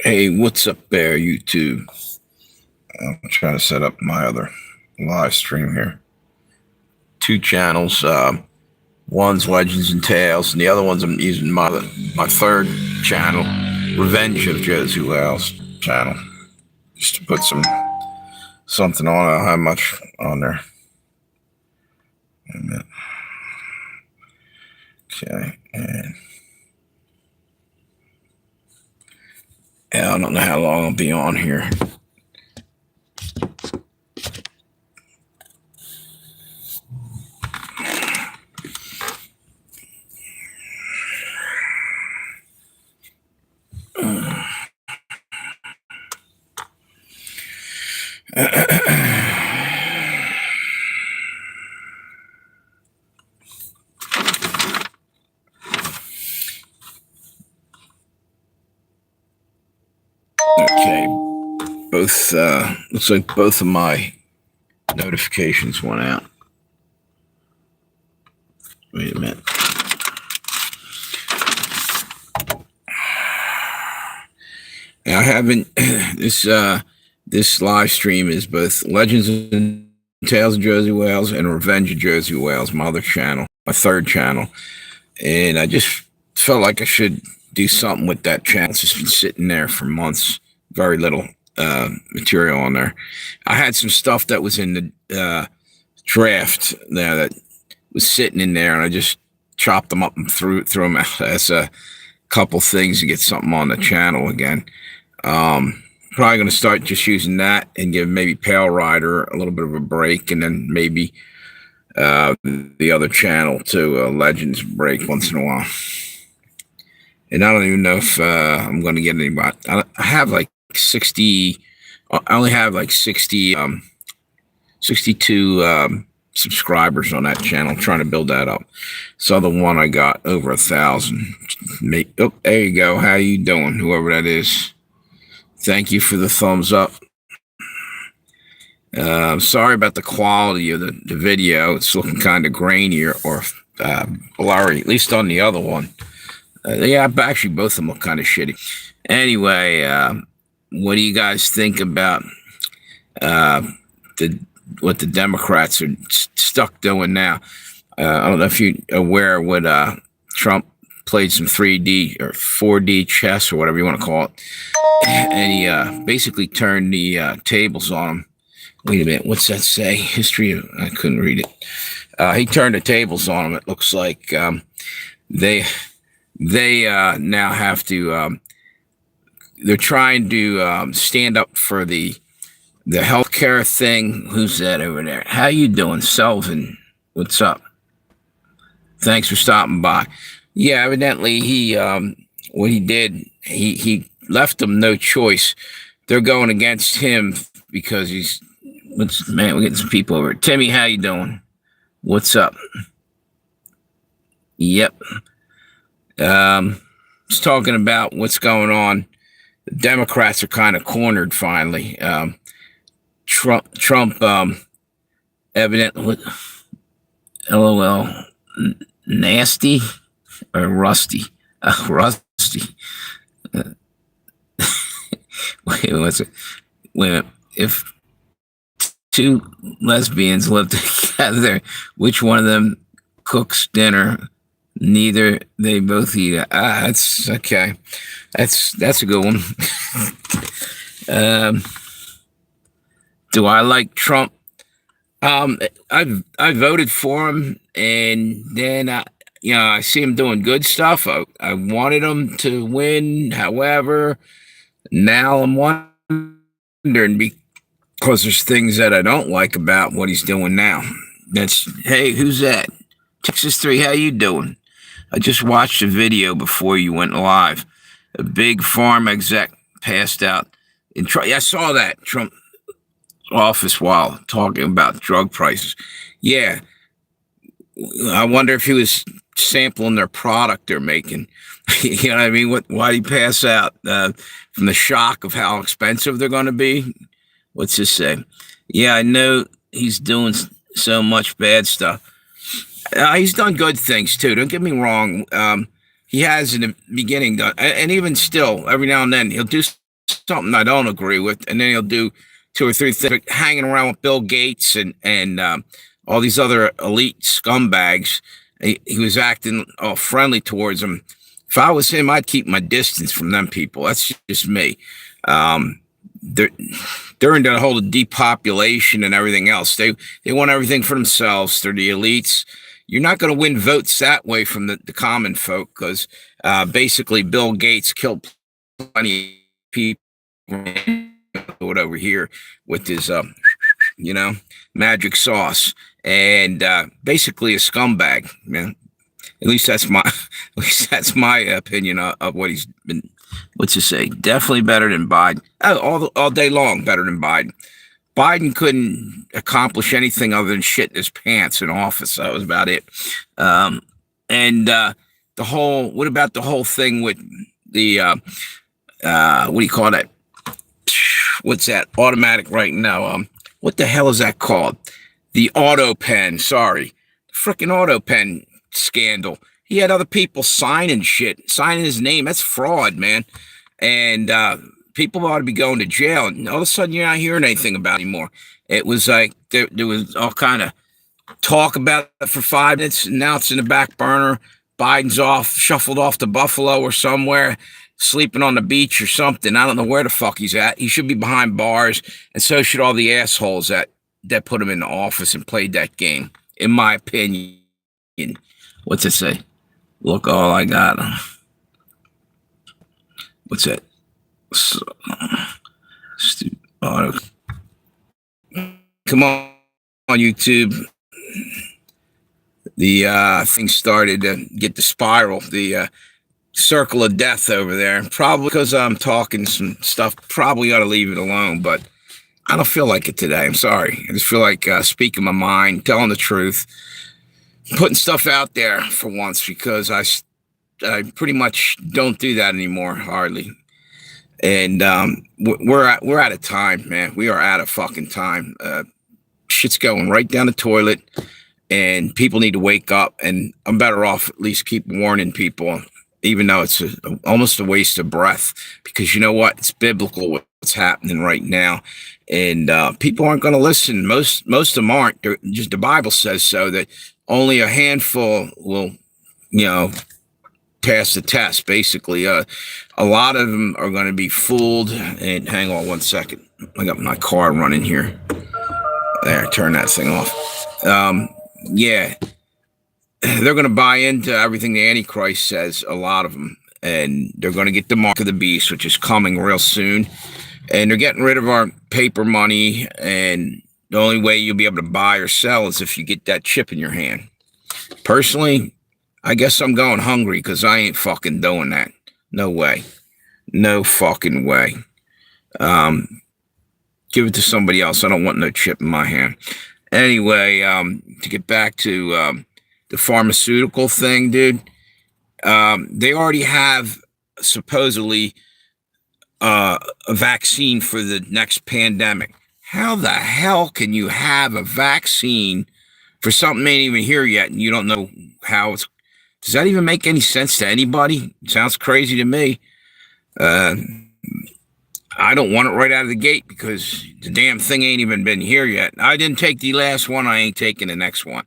Hey, what's up there, YouTube? I'm trying to set up my other live stream here. Two channels. One's Legends and Tales, and the other one's I'm using my third channel, Revenge of Josey channel, just to put something on. I don't have much on there. Okay, and I don't know how long I'll be on here. Okay, both looks like both of my notifications went out. Wait a minute. I haven't this live stream is both Legends and Tales of Josey Wales and Revenge of Josey Wales, my other channel, my third channel. And I just felt like I should do something with that channel. It's just been sitting there for months, very little material on there. I had some stuff that was in the draft there that was sitting in there, and I just chopped them up and threw them out as a couple things to get something on the channel again. Probably going to start just using that and give maybe Pale Rider a little bit of a break, and then maybe the other channel to Legends break once in a while. And I don't even know if I'm going to get anybody. I have like 60. I only have like 62 subscribers on that channel. I'm trying to build that up. So the one I got over 1,000. Oh, there you go. How you doing, whoever that is? Thank you for the thumbs up. Sorry about the quality of the video. It's looking kind of grainy or blurry, at least on the other one. Yeah, actually, both of them look kind of shitty. Anyway, what do you guys think about what the Democrats are stuck doing now? I don't know if you're aware what Trump played some 3D or 4D chess or whatever you want to call it. And he basically turned the tables on him. Wait a minute, what's that say? History of, I couldn't read it. He turned the tables on him. It looks like they now have to, they're trying to stand up for the healthcare thing. Who's that over there? How you doing, Selvin? What's up? Thanks for stopping by. Yeah, evidently he, what he did, he left them no choice. They're going against him because he's, man, we're getting some people over. Timmy, how you doing? What's up? Yep. Just talking about what's going on. The Democrats are kind of cornered finally. Trump, evidently, LOL, nasty or rusty? Rusty. Wait, what's it? Wait, if two lesbians live together, which one of them cooks dinner? Neither. They both eat. That's okay. That's a good one. Do I like Trump? I voted for him, and then I see him doing good stuff. I wanted him to win. However, now I'm wondering because there's things that I don't like about what he's doing now. Hey, who's that? Texas 3, how you doing? I just watched a video before you went live. A big farm exec passed out. I saw that Trump office while talking about drug prices. Yeah, I wonder if he was sampling their product they're making. You know what I mean? Why'd he pass out? From the shock of how expensive they're going to be? What's this say? Yeah, I know he's doing so much bad stuff. He's done good things too. Don't get me wrong. He has in the beginning done, and even still, every now and then he'll do something I don't agree with, and then he'll do two or three things, hanging around with Bill Gates and all these other elite scumbags. He was acting all friendly towards them. If I was him, I'd keep my distance from them people. That's just me. Um, during the whole depopulation and everything else, they want everything for themselves. They're the elites. You're not going to win votes that way from the common folk because basically Bill Gates killed plenty of people over here with his magic sauce and basically a scumbag, man. At least that's my opinion of what he's been. What's to say? Definitely better than Biden. All day long, better than Biden. Biden couldn't accomplish anything other than shit in his pants in office. That was about it. And what about the whole thing with the what do you call that? What's that? Automatic right now. What the hell is that called? The auto pen. Sorry, freaking auto pen scandal. He had other people signing his name. That's fraud, man. And people ought to be going to jail. And all of a sudden, you're not hearing anything about it anymore. It was like there was all kind of talk about it for 5 minutes, and now it's in the back burner. Biden's shuffled off to Buffalo or somewhere, sleeping on the beach or something. I don't know where the fuck he's at. He should be behind bars, and so should all the assholes that put him in the office and played that game, in my opinion. What's it say? Look, all I got. What's that? Come on YouTube. The thing started to get the spiral, the circle of death over there. Probably because I'm talking some stuff. Probably ought to leave it alone, but I don't feel like it today. I'm sorry. I just feel like speaking my mind, telling the truth, putting stuff out there for once, because I pretty much don't do that anymore, hardly. And we're out of time, man. We are out of fucking time. Shit's going right down the toilet, and people need to wake up. And I'm better off at least keep warning people, even though it's almost a waste of breath, because you know what? It's biblical what's happening right now, and people aren't going to listen. Most of them aren't. Just the Bible says so, that only a handful will, pass the test. Basically, a lot of them are going to be fooled. And hang on 1 second, I got my car running here. There, turn that thing off. Yeah, they're going to buy into everything the Antichrist says, a lot of them, and they're going to get the mark of the beast, which is coming real soon. And they're getting rid of our paper money, and the only way you'll be able to buy or sell is if you get that chip in your hand. Personally, I guess I'm going hungry, because I ain't fucking doing that. No way. No fucking way. Give it to somebody else. I don't want no chip in my hand. Anyway, to get back to the pharmaceutical thing, dude, they already have supposedly a vaccine for the next pandemic. How the hell can you have a vaccine for something that ain't even here yet, and you don't know how it's... Does that even make any sense to anybody? It sounds crazy to me. I don't want it right out of the gate, because the damn thing ain't even been here yet. I didn't take the last one. I ain't taking the next one.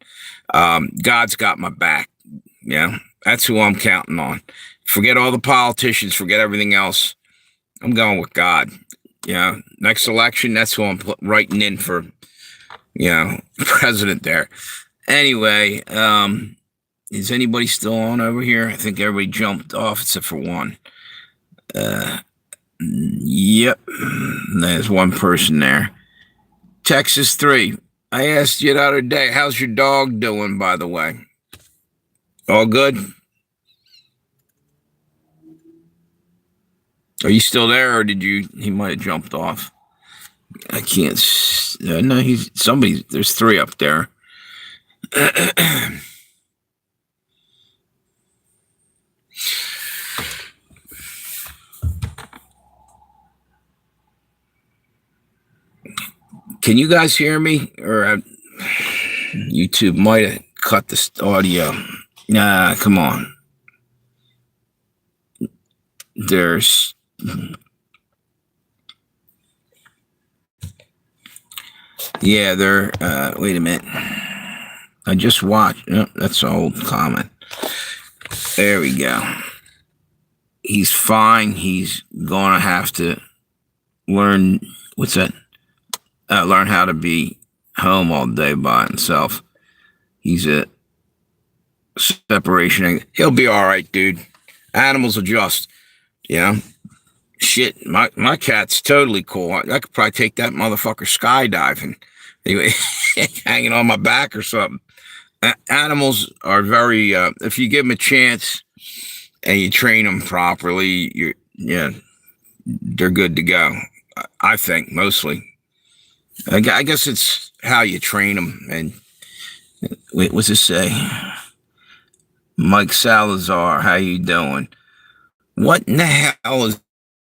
God's got my back. Yeah, that's who I'm counting on. Forget all the politicians. Forget everything else. I'm going with God. Yeah, next election, that's who I'm writing in for, president there. Anyway, is anybody still on over here? I think everybody jumped off except for one. Yep, there's one person there. Texas 3. I asked you the other day, how's your dog doing, by the way? All good? Are you still there, or he might have jumped off? I can't, no, there's 3 up there. Can you guys hear me? Or YouTube might have cut this audio. Nah, come on. There's Yeah, they're. Wait a minute. I just watched. Oh, that's an old comment. There we go. He's fine. He's gonna have to learn. What's that? Learn how to be home all day by himself. He's a separation. He'll be all right, dude. Animals adjust. Yeah. Shit, my cat's totally cool. I could probably take that motherfucker skydiving. Anyway, hanging on my back or something. Animals are very. If you give them a chance and you train them properly, they're good to go. I think mostly. I guess it's how you train them. And wait, what's it say? Mike Salazar, how you doing? What in the hell is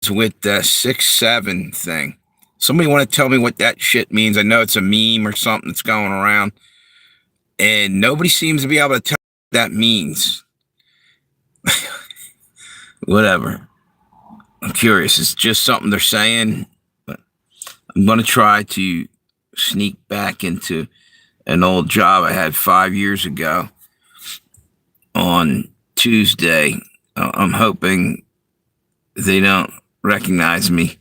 with the 6'7" thing? Somebody want to tell me what that shit means? I know it's a meme or something that's going around, and nobody seems to be able to tell what that means. Whatever. I'm curious. It's just something they're saying. But I'm going to try to sneak back into an old job I had 5 years ago on Tuesday. I'm hoping they don't recognize me.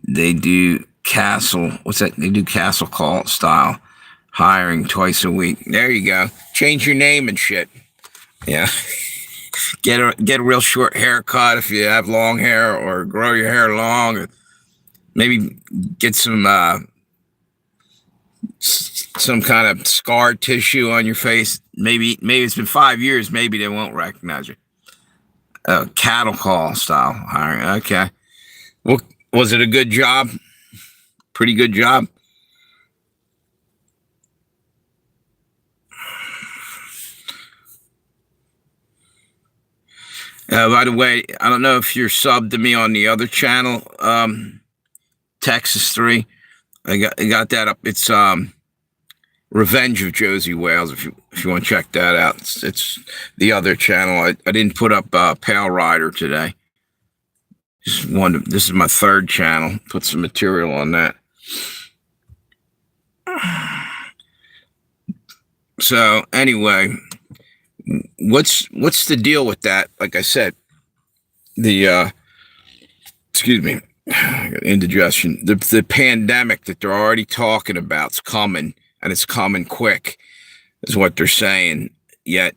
They do castle. What's that? They do castle call style hiring twice a week. There you go. Change your name and shit. Yeah. Get a real short haircut if you have long hair, or grow your hair long, or maybe get some kind of scar tissue on your face. Maybe it's been 5 years. Maybe they won't recognize you. Cattle call style hiring. Okay. Well, was it a good job? Pretty good job. By the way, I don't know if you're subbed to me on the other channel, Texas 3. I got that up. It's Revenge of Josey Wales. If you want to check that out, it's the other channel. I didn't put up Pale Rider today. Just wanted. This is my third channel. Put some material on that. So anyway, what's the deal with that? Like I said, the excuse me, indigestion. The pandemic that they're already talking about is coming, and it's coming quick, is what they're saying. Yet,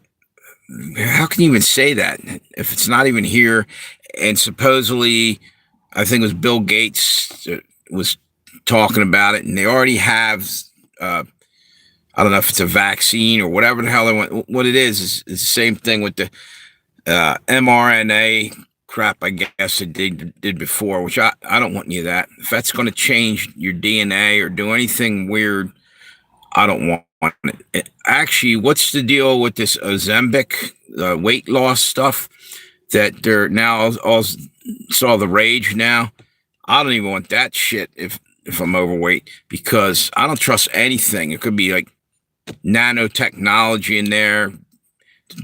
how can you even say that if it's not even here? And supposedly, I think it was Bill Gates was talking about it, and they already have. I don't know if it's a vaccine or whatever the hell they want. What it is the same thing with the mRNA crap, I guess it did before, which I don't want any of that. If that's going to change your DNA or do anything weird, I don't want it. Actually, what's the deal with this Ozempic weight loss stuff that they're now all saw the rage now? I don't even want that shit if I'm overweight, because I don't trust anything. It could be like nanotechnology in there.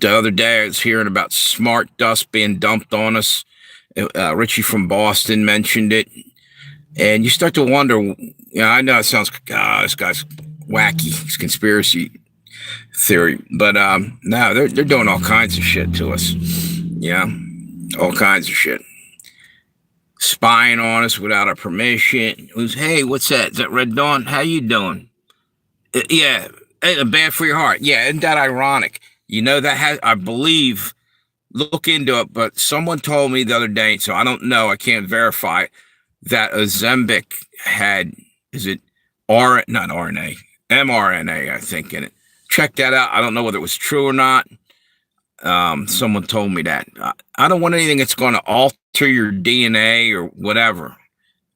The other day I was hearing about smart dust being dumped on us. Richie from Boston mentioned it, and you start to wonder. I know it sounds, this guy's wacky. It's conspiracy theory, but no, they're doing all kinds of shit to us. Yeah, all kinds of shit. Spying on us without our permission. Hey, what's that? Is that Red Dawn? How you doing? Yeah, bad for your heart. Yeah, isn't that ironic? That has, I believe, look into it, but someone told me the other day, so I don't know, I can't verify it, that Ozempic had, is it not RNA, mRNA, I think, in it. Check that out. I don't know whether it was true or not. Someone told me that. I don't want anything that's going to alter your DNA or whatever.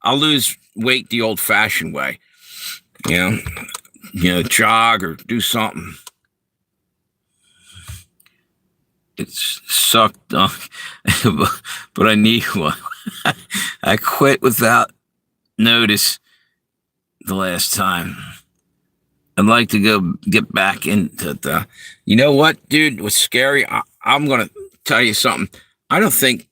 I'll lose weight the old-fashioned way. Jog or do something. It sucked, but I need one. I quit without notice the last time. I'd like to go get back into the. You know what, dude? What's scary? I'm going to tell you something. I don't think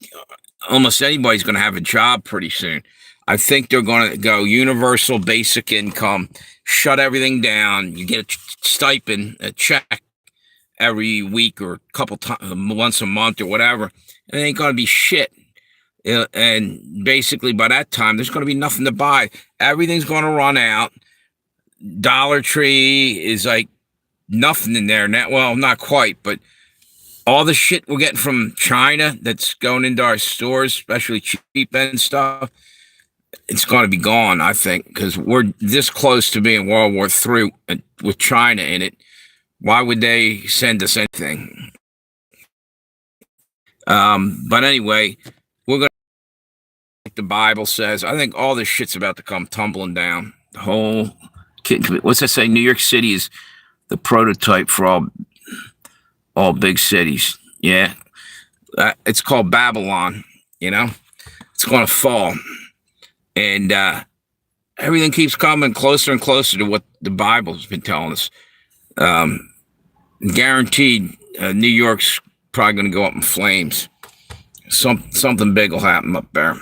almost anybody's going to have a job pretty soon. I think they're going to go universal basic income, shut everything down. You get a stipend, a check every week or a couple times, once a month or whatever. And it ain't going to be shit. And basically, by that time, there's going to be nothing to buy. Everything's going to run out. Dollar Tree is like nothing in there now. Well, not quite, but all the shit we're getting from China that's going into our stores, especially cheap end stuff, it's going to be gone, I think, because we're this close to being World War III with China in it. Why would they send us anything? But anyway, we're going to, like the Bible says, I think all this shit's about to come tumbling down. The whole, what's that say? New York City is the prototype for all big cities. Yeah. It's called Babylon, you know? It's going to fall. And everything keeps coming closer and closer to what the Bible's been telling us. Guaranteed, New York's probably going to go up in flames. Something big will happen up there.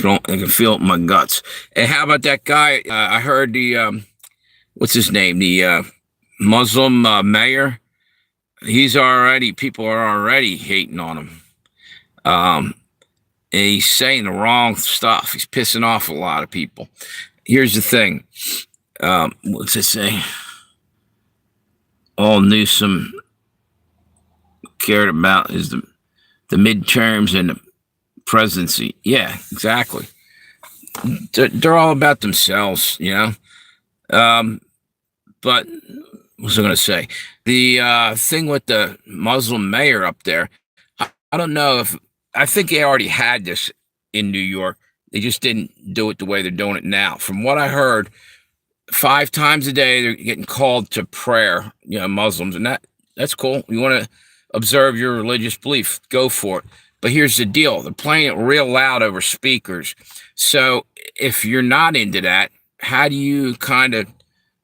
I can feel it in my guts. And how about that guy? I heard the, what's his name? The Muslim mayor. People are already hating on him. And he's saying the wrong stuff. He's pissing off a lot of people. Here's the thing. What's it say? All Newsom cared about is the midterms and the presidency. Yeah, exactly. They're all about themselves, you know. But what was I going to say? The thing with the Muslim mayor up there, I don't know if, I think they already had this in New York. They just didn't do it the way they're doing it now. From what I heard, 5 times a day, they're getting called to prayer, you know, Muslims, and that's cool. You want to observe your religious belief, go for it. But here's the deal. They're playing it real loud over speakers. So if you're not into that, how do you kind of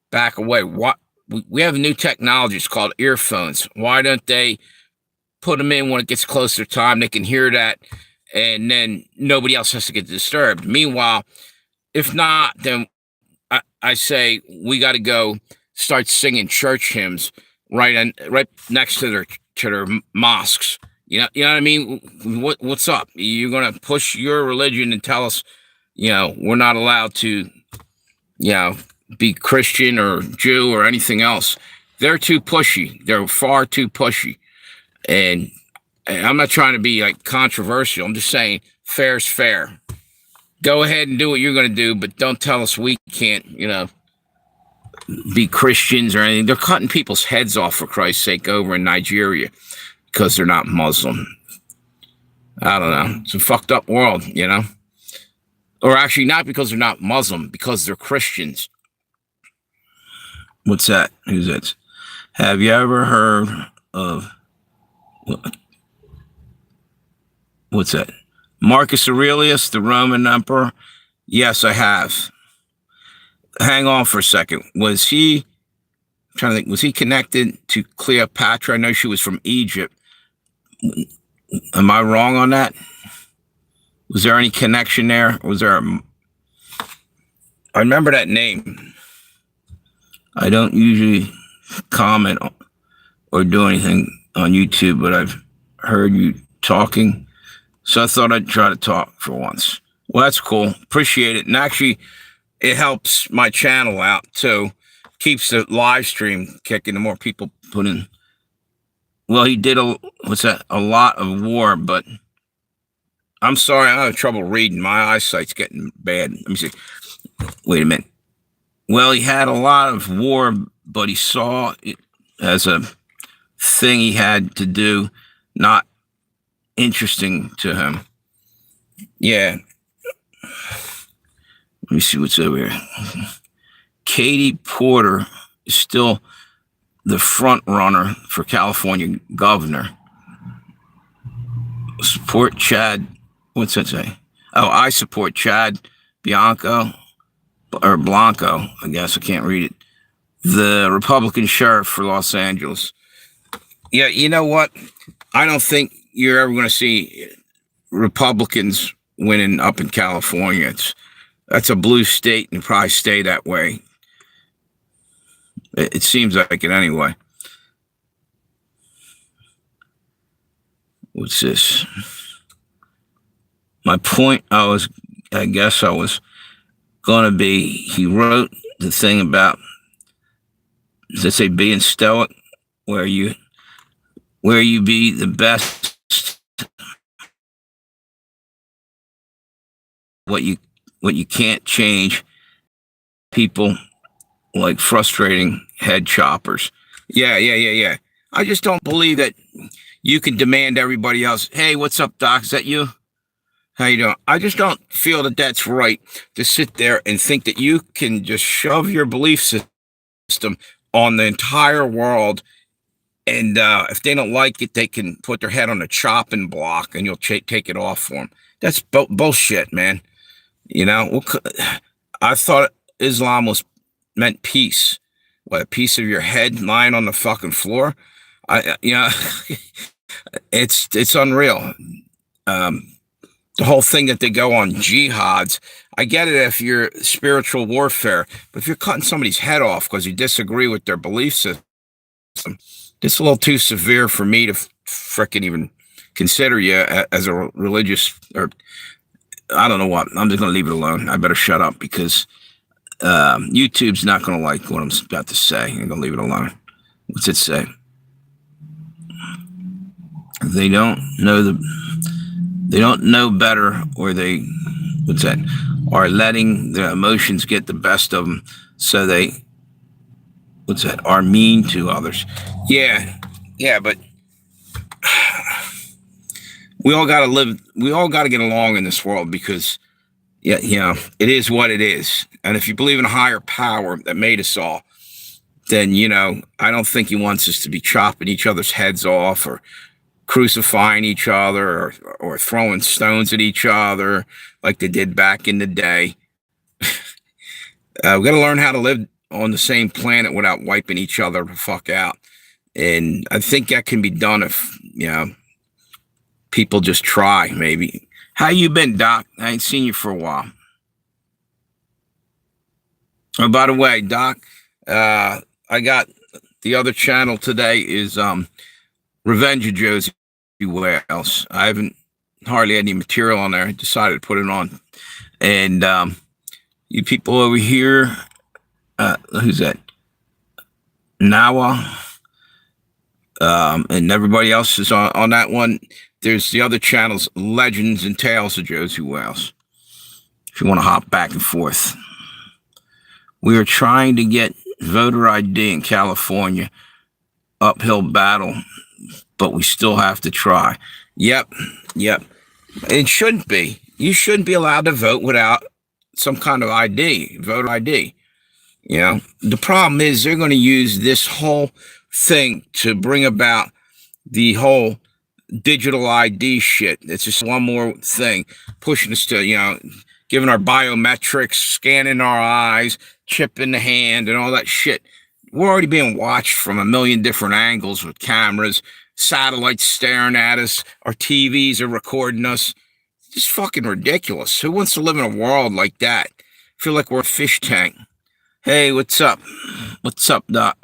back away? We have a new technology. It's called earphones. Why don't they put them in when it gets closer to time? They can hear that, and then nobody else has to get disturbed. Meanwhile, if not, then I say we got to go start singing church hymns right next to their mosques. You know what I mean? What's up? You're gonna push your religion and tell us, you know, we're not allowed to, you know, be Christian or Jew or anything else. They're too pushy. They're far too pushy. And I'm not trying to be like controversial. I'm just saying fair's fair. Go ahead and do what you're going to do, but don't tell us we can't, you know, be Christians or anything. They're cutting people's heads off, for Christ's sake, over in Nigeria because they're not Muslim. I don't know. It's a fucked up world, you know? Or actually not because they're not Muslim, because they're Christians. What's that? Who's that? Have you ever heard of, what's that? Marcus Aurelius, the Roman emperor? Yes, I have. Hang on for a second. Was he, I'm trying to think, was he connected to Cleopatra? I know she was from Egypt. Am I wrong on that? Was there any connection there? Was there I remember that name. I don't usually comment or do anything on YouTube, but I've heard you talking. So I thought I'd try to talk for once. Well, that's cool. Appreciate it. And actually, it helps my channel out, too. Keeps the live stream kicking. The more people put in. Well, he did a lot of war, but I'm sorry. I have trouble reading. My eyesight's getting bad. Let me see. Wait a minute. Well, he had a lot of war, but he saw it as a thing he had to do, not interesting to him. Yeah. Let me see what's over here. Katie Porter is still the front runner for California governor. Support Chad. What's that say? Oh, I support Chad Blanco, I guess. I can't read it. The Republican sheriff for Los Angeles. Yeah, you know what? I don't think you're ever going to see Republicans winning up in California. That's a blue state and probably stay that way. It seems like it anyway. What's this? My point, I guess I was going to be, he wrote the thing about, does it say being stoic, where you be the best, what you can't change, people like frustrating head choppers. Yeah. I just don't believe that you can demand everybody else, hey, what's up, Doc? Is that you? How you doing? I just don't feel that that's right to sit there and think that you can just shove your belief system on the entire world. And if they don't like it, they can put their head on a chopping block and you'll take it off for them. That's bullshit, man. You know, I thought Islam meant peace. What, a piece of your head lying on the fucking floor? It's unreal. The whole thing that they go on jihads. I get it if you're spiritual warfare, but if you're cutting somebody's head off because you disagree with their belief system, it's a little too severe for me to frickin' even consider you as a religious, or I don't know what. I'm just going to leave it alone. I better shut up because YouTube's not going to like what I'm about to say. I'm going to leave it alone. What's it say? They don't know better, or are letting their emotions get the best of them, so they are mean to others. Yeah, but we all got to get along in this world, because it is what it is. And if you believe in a higher power that made us all, then I don't think he wants us to be chopping each other's heads off, or crucifying each other, or throwing stones at each other like they did back in the day. We got to learn how to live on the same planet without wiping each other the fuck out. And I think that can be done if, people just try, maybe. How you been, Doc? I ain't seen you for a while. Oh, by the way, Doc, I got the other channel today is Revenge of Josey Wales. I haven't hardly had any material on there. I decided to put it on. And you people over here, who's that? Nawa, and everybody else is on that one. There's the other channels, Legends and Tales of Josey Wales, if you want to hop back and forth. We are trying to get voter ID in California. Uphill battle, but we still have to try. Yep. It shouldn't be. You shouldn't be allowed to vote without some kind of ID, voter ID. The problem is they're going to use this whole thing to bring about the whole digital ID shit. It's just one more thing pushing us to, giving our biometrics, scanning our eyes, chip in the hand, and all that shit. We're already being watched from a million different angles with cameras, satellites staring at us, our TVs are recording us. It's just fucking ridiculous. Who wants to live in a world like that? Feel like we're a fish tank. Hey, what's up? What's up, Doc?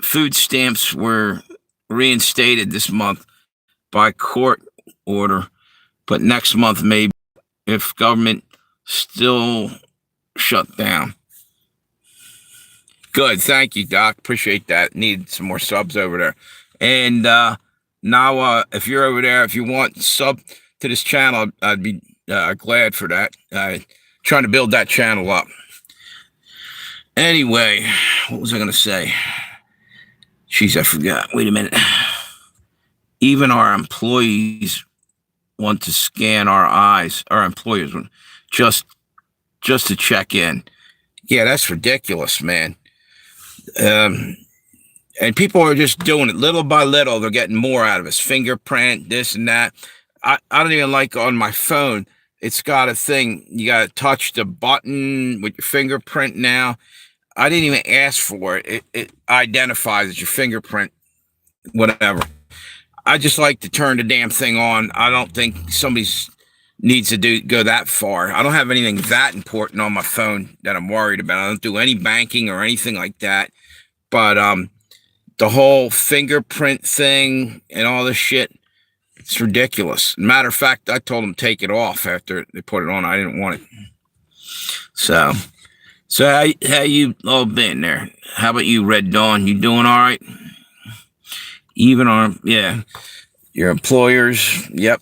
Food stamps were reinstated this month by court order, but next month maybe, if government still shut down. Good, thank you, Doc. Appreciate that. Need some more subs over there. And now, if you're over there, if you want sub to this channel, I'd be glad for that. Trying to build that channel up. Anyway, what was I going to say? Jeez, I forgot. Wait a minute. Even our employees want to scan our eyes. Our employers want just to check in. Yeah, that's ridiculous, man. And people are just doing it little by little. They're getting more out of us. Fingerprint, this and that. I don't even like on my phone. It's got a thing. You got to touch the button with your fingerprint now. I didn't even ask for it. It identifies as your fingerprint, whatever. I just like to turn the damn thing on. I don't think somebody's needs to go that far. I don't have anything that important on my phone that I'm worried about. I don't do any banking or anything like that. But the whole fingerprint thing and all this shit, it's ridiculous. Matter of fact, I told them take it off after they put it on. I didn't want it. So how you all been there? How about you, Red Dawn? You doing all right? Even on, yeah, your employers, yep.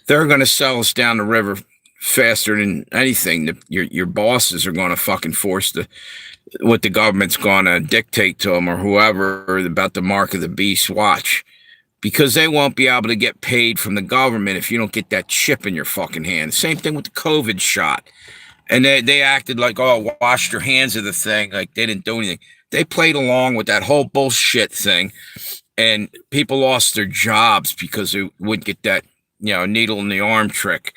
They're going to sell us down the river faster than anything. Your bosses are going to fucking force what the government's going to dictate to them or whoever about the mark of the beast. Watch. Because they won't be able to get paid from the government if you don't get that chip in your fucking hand. Same thing with the COVID shot. And they acted like, oh, wash your hands of the thing. Like they didn't do anything. They played along with that whole bullshit thing. And people lost their jobs because they wouldn't get that, needle in the arm trick.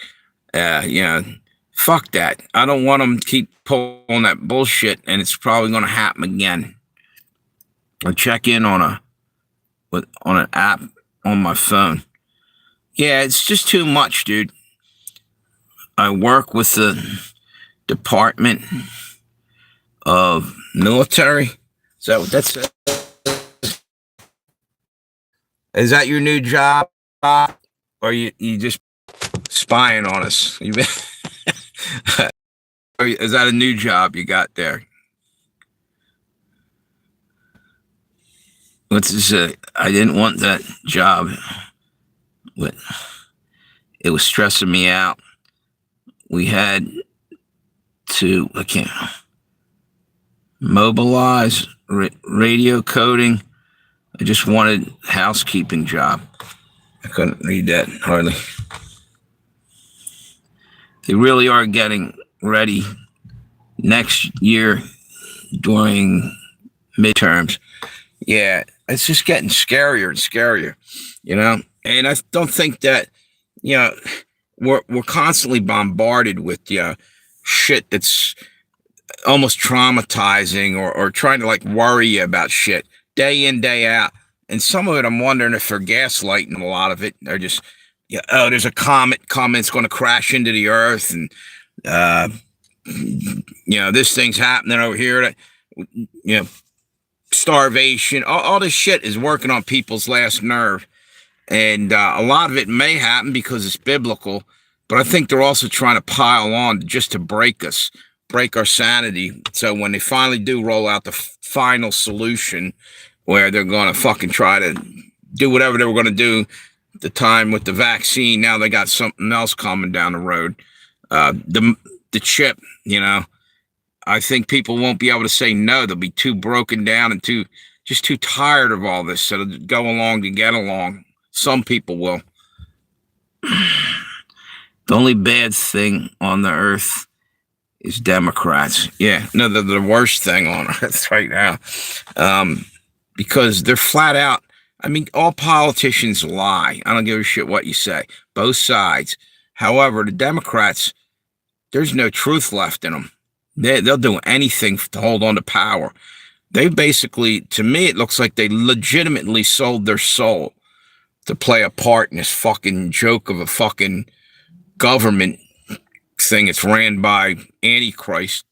Fuck that. I don't want them to keep pulling that bullshit, and it's probably going to happen again. I'll check in on an app on my phone. Yeah, it's just too much, dude. I work with the Department of Military. Is that what that's? Is that your new job, or you just spying on us? Is that a new job you got there? What's this? I didn't want that job, but it was stressing me out. We had to, mobilize radio coding. I just wanted a housekeeping job. I couldn't read that hardly. They really are getting ready next year during midterms. Yeah, it's just getting scarier and scarier, And I don't think that, we're constantly bombarded with shit that's almost traumatizing or trying to worry you about shit day in, day out. And some of it, I'm wondering if they're gaslighting a lot of it. They're just, there's a comet coming, it's going to crash into the earth. And, this thing's happening over here. Starvation, all this shit is working on people's last nerve. And a lot of it may happen because it's biblical. But I think they're also trying to pile on just to break us, break our sanity. So when they finally do roll out the final solution where they're going to fucking try to do whatever they were going to do the time with the vaccine, now they got something else coming down the road. The chip, I think people won't be able to say no. They'll be too broken down and too tired of all this. So they'll go along to get along. Some people will. The only bad thing on the earth is Democrats. Yeah, no, they're the worst thing on earth right now. Because they're flat out. I mean, all politicians lie. I don't give a shit what you say. Both sides. However, the Democrats, there's no truth left in them. They'll do anything to hold on to power. They basically, to me, it looks like they legitimately sold their soul to play a part in this fucking joke of a fucking government thing. It's ran by Antichrist.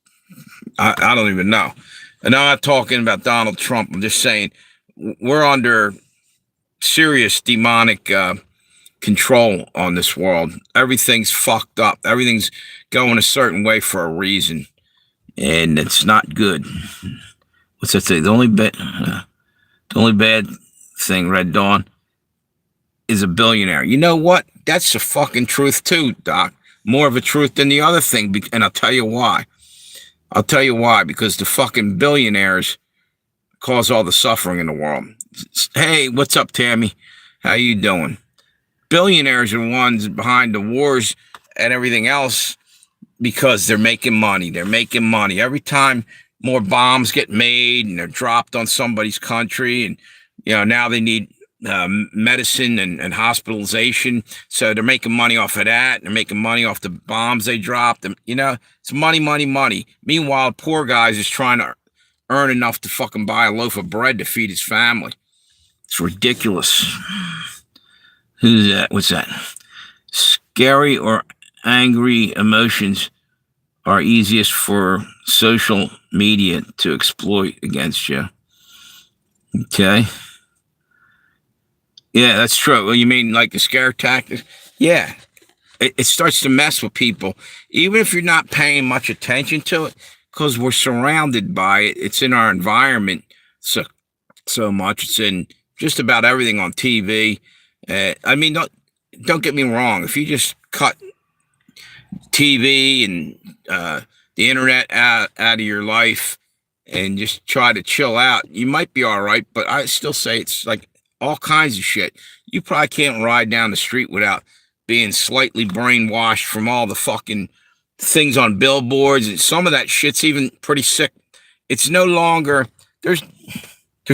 I don't even know. And I'm not talking about Donald Trump. I'm just saying we're under serious demonic control on this world. Everything's fucked up. Everything's going a certain way for a reason. And it's not good. What's that say? The only bad thing, Red Dawn, is a billionaire. You know what? That's the fucking truth too, Doc. More of a truth than the other thing. And I'll tell you why. Because the fucking billionaires cause all the suffering in the world. Hey, what's up, Tammy? How you doing? Billionaires are the ones behind the wars and everything else because they're making money. They're making money. Every time more bombs get made and they're dropped on somebody's country, and now they need medicine and hospitalization. So they're making money off of that. They're making money off the bombs they dropped. It's money, money, money. Meanwhile, poor guys is trying to earn enough to fucking buy a loaf of bread to feed his family. It's ridiculous. Who's that? What's that? Scary or angry emotions are easiest for social media to exploit against you. Okay. Yeah, that's true. Well, you mean like the scare tactics? Yeah. It starts to mess with people, even if you're not paying much attention to it, because we're surrounded by it. It's in our environment so much. It's in just about everything on TV. I mean, don't get me wrong. If you just cut TV and the internet out of your life and just try to chill out, you might be all right. But I still say it's like all kinds of shit. You probably can't ride down the street without being slightly brainwashed from all the fucking things on billboards. And some of that shit's even pretty sick. It's no longer, there's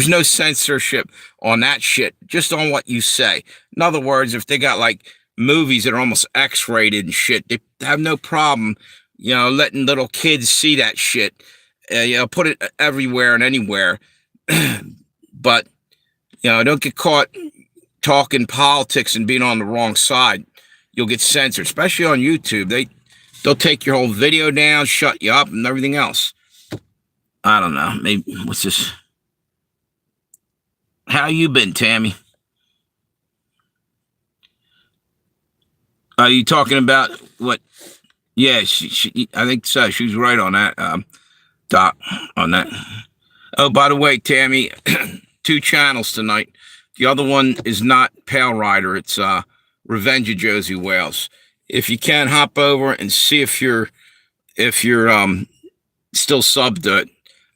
no censorship on that shit, just on what you say. In other words, if they got like movies that are almost X-rated and shit, they have no problem, letting little kids see that shit. Put it everywhere and anywhere. But, don't get caught talking politics and being on the wrong side. You'll get censored, especially on YouTube. They'll take your whole video down, shut you up, and everything else. I don't know. Maybe, what's this? How you been, Tammy? Are you talking about what? Yeah, she I think so. She was right on that, Doc, on that. Oh, by the way, Tammy, 2 channels tonight. The other one is not Pale Rider. It's Revenge of Josey Wales. If you can, hop over and see if you're still subbed to it.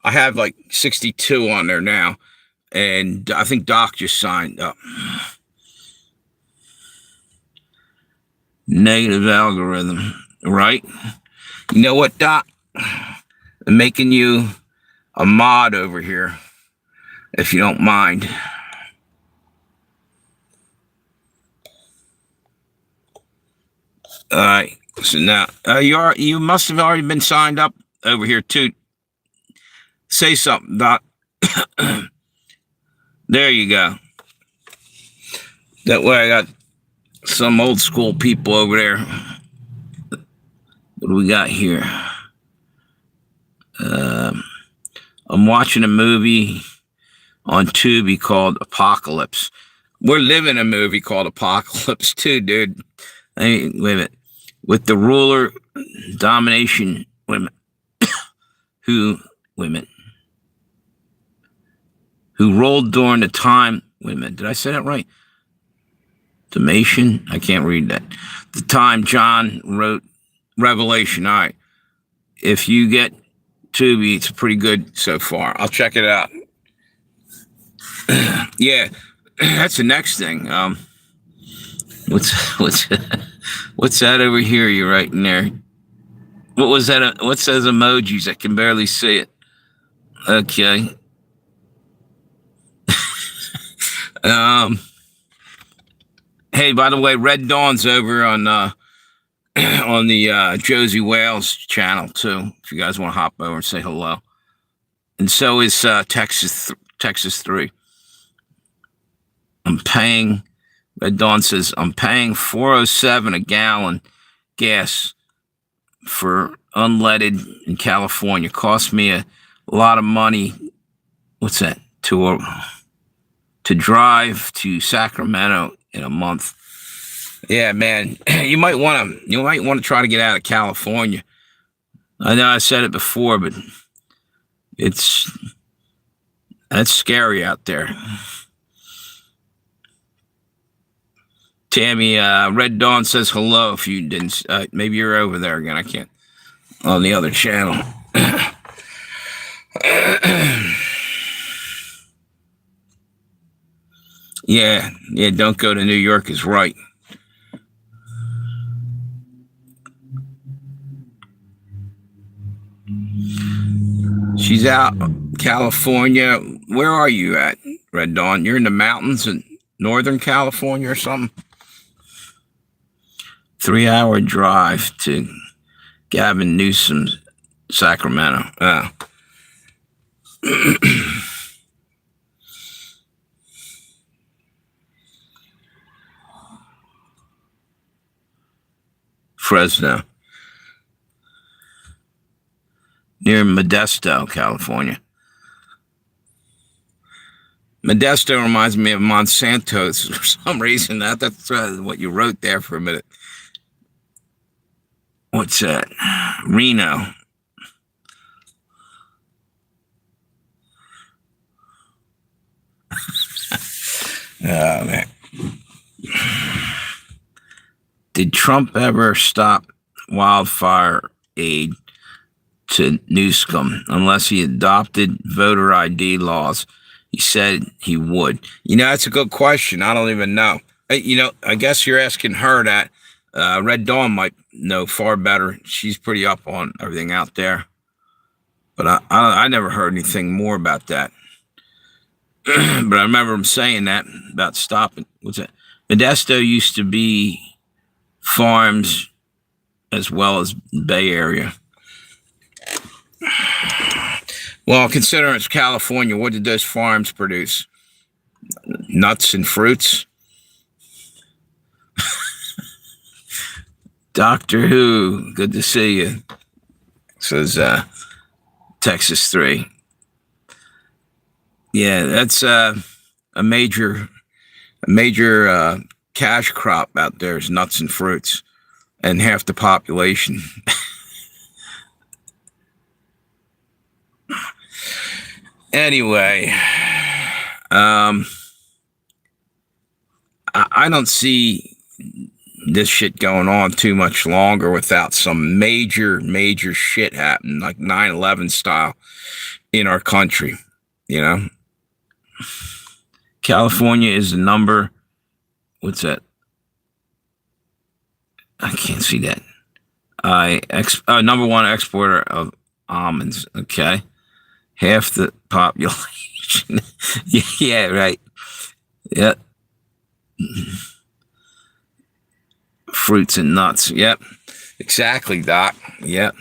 I have like 62 on there now, and I think Doc just signed up. Negative algorithm, right? You know what, Doc? I'm making you a mod over here, if you don't mind. All right. So now you must have already been signed up over here too. Say something, Doc. There you go. That way I got some old school people over there. What do we got here? I'm watching a movie on Tubi called Apocalypse. We're living a movie called Apocalypse too, dude. Wait a minute. With the ruler, domination, women. Women. Who rolled during the time, women. Did I say that right? Domation? I can't read that. The time John wrote Revelation. All right. If you get Tubi, it's pretty good so far. I'll check it out. Yeah, that's the next thing. What's that over here you're writing there? What was that? What's those emojis? I can barely see it. Okay. Hey, by the way, Red Dawn's over on the Josey Wales channel too. If you guys want to hop over and say hello, and so is Texas 3. I'm paying. Red Dawn says I'm paying $4.07 a gallon gas for unleaded in California. Cost me a lot of money. What's that? To drive to Sacramento in a month. Yeah, man, you might want to try to get out of California. I know I said it before, but that's scary out there. Tammy, Red Dawn says hello. If you didn't, maybe you're over there again. I can't on the other channel. Yeah, don't go to New York is right. She's out California. Where are you at, Red Dawn? You're in the mountains in Northern California or something? 3-hour drive to Gavin Newsom's Sacramento. Fresno, near Modesto, California. Modesto reminds me of Monsanto's for some reason. That's what you wrote there for a minute. What's that? Reno. Oh, man. Did Trump ever stop wildfire aid to Newsom unless he adopted voter ID laws? He said he would. That's a good question. I don't even know. I guess you're asking her that. Red Dawn might know far better. She's pretty up on everything out there. But I never heard anything more about that. But I remember him saying that about stopping. What's that? Modesto used to be farms as well as Bay Area. Well, considering it's California, what did those farms produce? Nuts and fruits? Doctor Who, good to see you. Says Texas 3. Yeah, that's a major cash crop out there is nuts and fruits, and half the population. Anyway, I don't see this shit going on too much longer without some major shit happening, like 9/11 style in our country. California is the number. What's that? I can't see that. Number one exporter of almonds. Okay. Half the population. Yeah, right. Yep. Fruits and nuts. Yep. Exactly, Doc. Yep.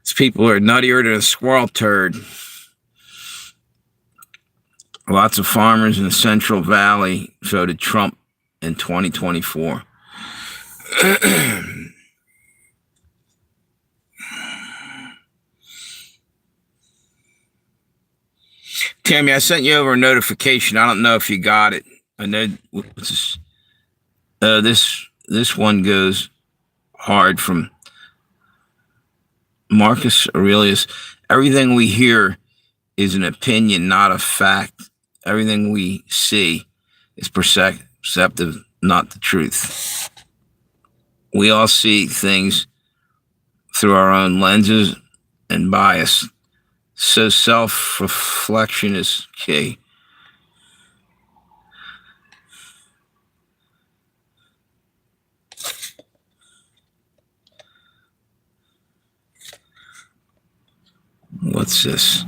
These people are nuttier than a squirrel turd. Lots of farmers in the Central Valley voted Trump in 2024. Tammy, I sent you over a notification. I don't know if you got it. I know this one goes hard from Marcus Aurelius. Everything we hear is an opinion, not a fact. Everything we see is perceptive, not the truth. We all see things through our own lenses and bias. So self-reflection is key. What's this?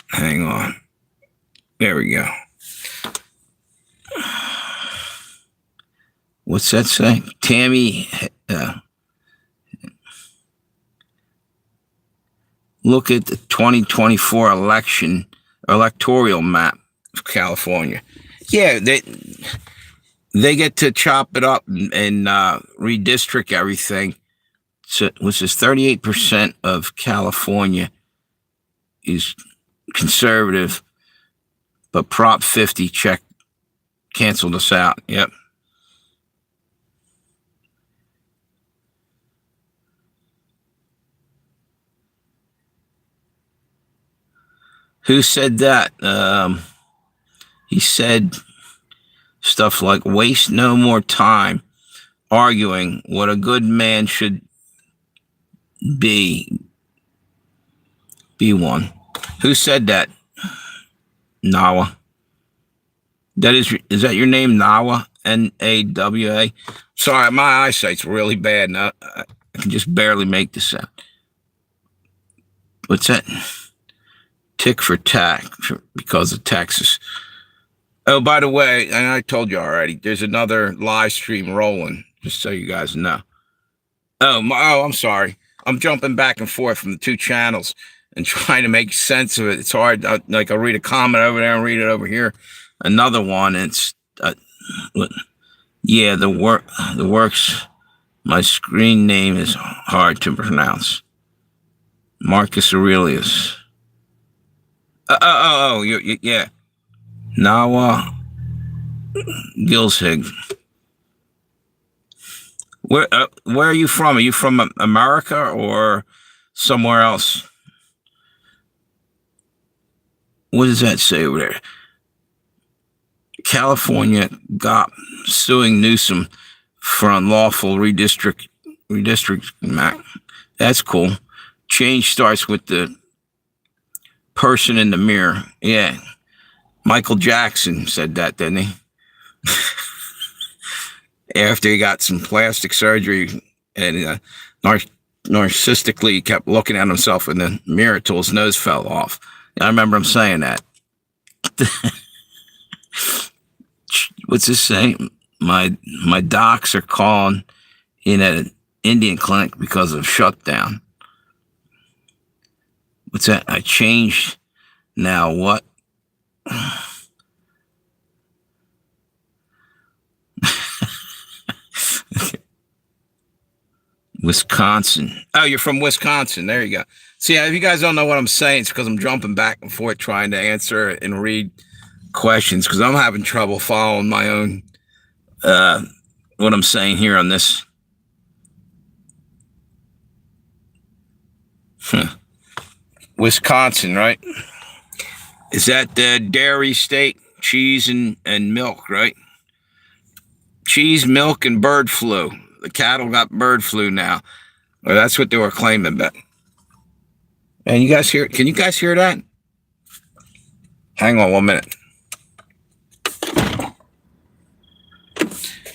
Hang on. There we go. What's that say? Tammy, look at the 2024 electoral map of California. Yeah, they get to chop it up and redistrict everything. So, which is 38% of California is conservative, but Prop 50 canceled us out. Yep. Who said that? He said stuff like, waste no more time arguing what a good man should be one. Who said that? Nawa. Is that your name, Nawa? Nawa? Sorry, my eyesight's really bad. And I can just barely make this out. What's that? Tick for tack because of Texas. Oh, by the way, and I told you already, there's another live stream rolling. Just so you guys know. I'm sorry. I'm jumping back and forth from the two channels and trying to make sense of it. It's hard. Like I'll read a comment over there and read it over here. Another one. It's yeah, the works. My screen name is hard to pronounce. Marcus Aurelius. Yeah. Nawa Gilshig. Where are you from? Are you from America or somewhere else? What does that say over there? California got suing Newsom for unlawful redistricting. That's cool. Change starts with the person in the mirror. Yeah. Michael Jackson said that, didn't he? After he got some plastic surgery and narcissistically kept looking at himself in the mirror till his nose fell off. I remember him saying that. What's this saying? My docs are calling in at an Indian clinic because of shutdown. What's that? I changed now. What? Wisconsin. Oh, you're from Wisconsin. There you go. See, if you guys don't know what I'm saying, it's because I'm jumping back and forth trying to answer and read questions because I'm having trouble following my own what I'm saying here on this. Wisconsin, right? Is that the dairy state? Cheese and milk, right? Cheese, milk, and bird flu. The cattle got bird flu now. Or that's what they were claiming. But and you guys hear? Can you guys hear that? Hang on 1 minute.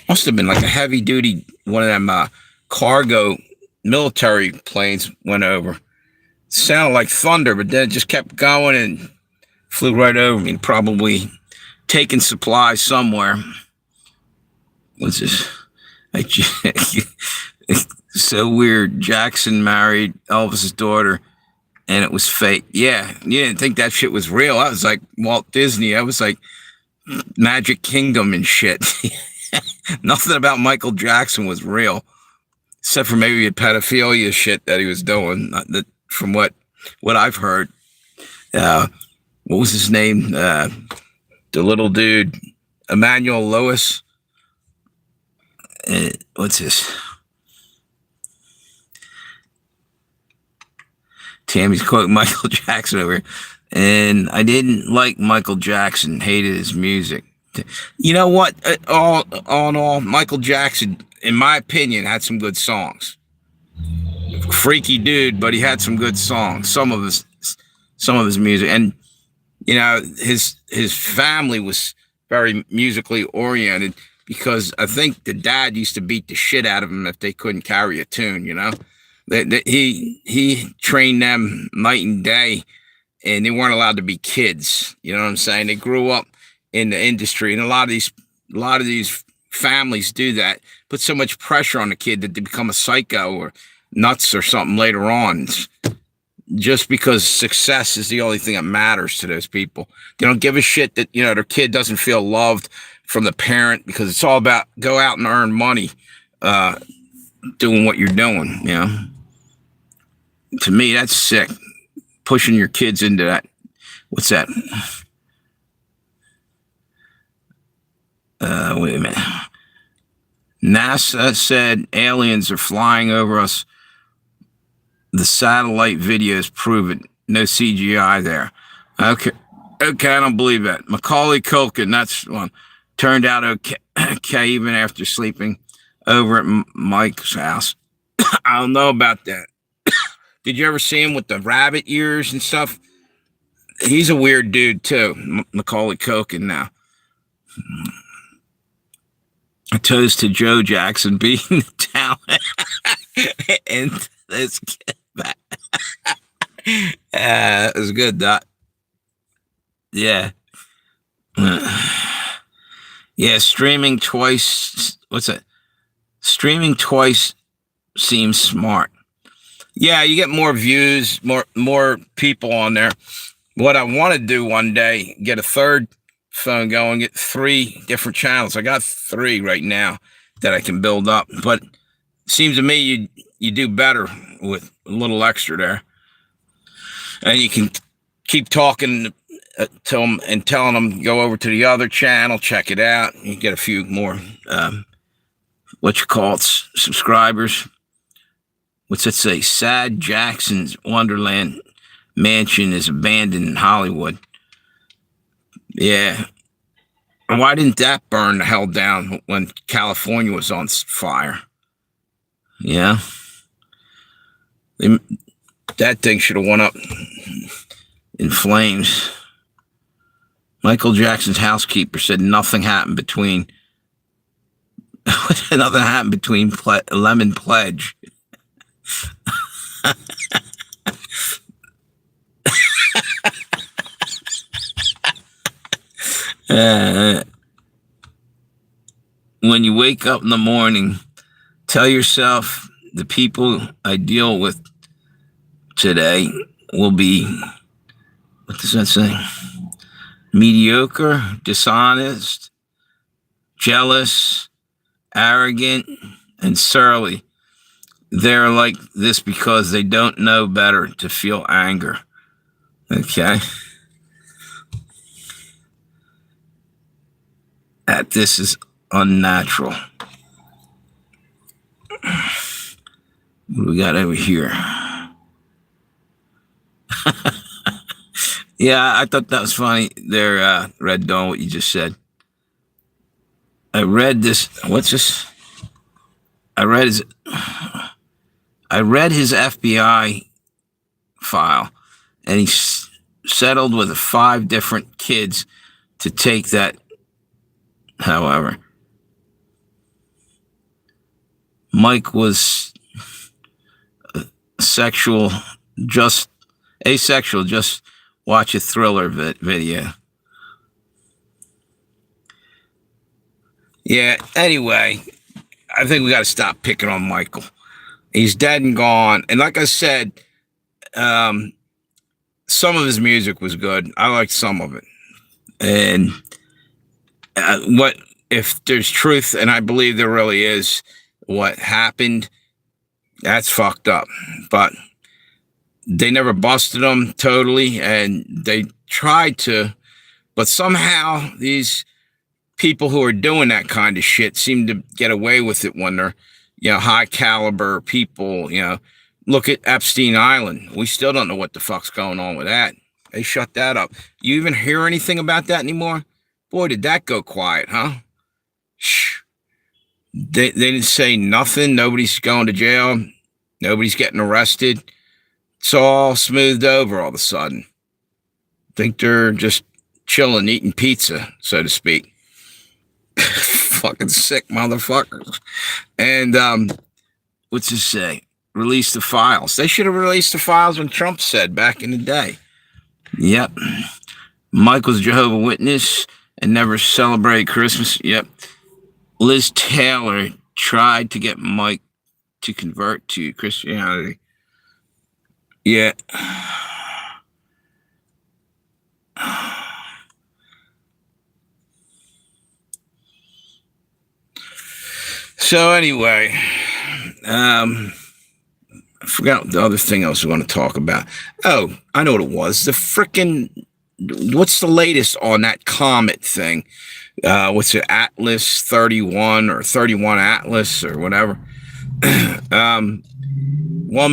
Must have been like a heavy duty one of them cargo military planes went over. Sounded like thunder, but then it just kept going and flew right over me. Probably taking supplies somewhere. What's this? So weird. Jackson married Elvis's daughter, and it was fake. Yeah, you didn't think that shit was real. I was like Walt Disney. I was like Magic Kingdom and shit. Nothing about Michael Jackson was real, except for maybe the pedophilia shit that he was doing. From what I've heard. What was his name? The little dude, Emmanuel Lewis. What's this? Tammy's quoting Michael Jackson over here. And I didn't like Michael Jackson, hated his music. You know what? All in all, Michael Jackson, in my opinion, had some good songs. Freaky dude, but he had some good songs. Some of his music, and you know, his family was very musically oriented because I think the dad used to beat the shit out of him if they couldn't carry a tune. You know, he trained them night and day, and they weren't allowed to be kids. You know what I'm saying? They grew up in the industry, and a lot of these families do that. Put so much pressure on the kid that they become a psycho or nuts or something later on. Just because success is the only thing that matters to those people. They don't give a shit that, you know, their kid doesn't feel loved from the parent because it's all about go out and earn money doing what you're doing, you know. To me, that's sick. Pushing your kids into that. What's that? Wait a minute. NASA said aliens are flying over us. The satellite videos prove it. No CGI there. Okay, I don't believe that. Macaulay Culkin, that's one. Turned out okay even after sleeping over at Mike's house. I don't know about that. Did you ever see him with the rabbit ears and stuff? He's a weird dude too, Macaulay Culkin now. A toast to Joe Jackson being the talent. And let's get back. It was good, Doc. Yeah. Yeah, streaming twice. What's that? Streaming twice seems smart. Yeah, you get more views, more people on there. What I want to do one day, get a third phone going, get 3 different channels. I got 3 right now that I can build up, but it seems to me you do better with a little extra there, and you can keep talking to them and telling them go over to the other channel, check it out. You get a few more subscribers. What's it say? Sad Jackson's Wonderland mansion is abandoned in Hollywood. Yeah. Why didn't that burn the hell down when California was on fire? Yeah. That thing should have went up in flames. Michael Jackson's housekeeper said nothing happened between Lemon Pledge. When you wake up in the morning, tell yourself the people I deal with today will be, what does that say? Mediocre, dishonest, jealous, arrogant, and surly. They're like this because they don't know better to feel anger. Okay? This is unnatural. What do we got over here? Yeah, I thought that was funny there, Red Dawn, what you just said. I read this. What's this? I read his FBI file, and he settled with 5 different kids to take that. However, Mike was asexual. Just watch a Thriller video. Yeah, anyway, I think we got to stop picking on Michael. He's dead and gone. And like I said, some of his music was good. I liked some of it. And what if there's truth, and I believe there really is, what happened, that's fucked up. But they never busted him totally, and they tried to, but somehow these people who are doing that kind of shit seem to get away with it when they're, high caliber people. Look at Epstein Island. We still don't know what the fuck's going on with that. They shut that up. You even hear anything about that anymore? Boy, did that go quiet, huh? Shh. They didn't say nothing. Nobody's going to jail. Nobody's getting arrested. It's all smoothed over all of a sudden. Think they're just chilling, eating pizza, so to speak. Fucking sick motherfuckers. And what's this say? Release the files. They should have released the files when Trump said back in the day. Yep. Michael's Jehovah's Witness and never celebrate Christmas. Yep. Liz Taylor tried to get Mike to convert to Christianity. Yeah. So anyway, I forgot the other thing I was going to talk about. Oh, I know what it was. The frickin', what's the latest on that comet thing? What's it, Atlas 31 or 31 Atlas or whatever? 1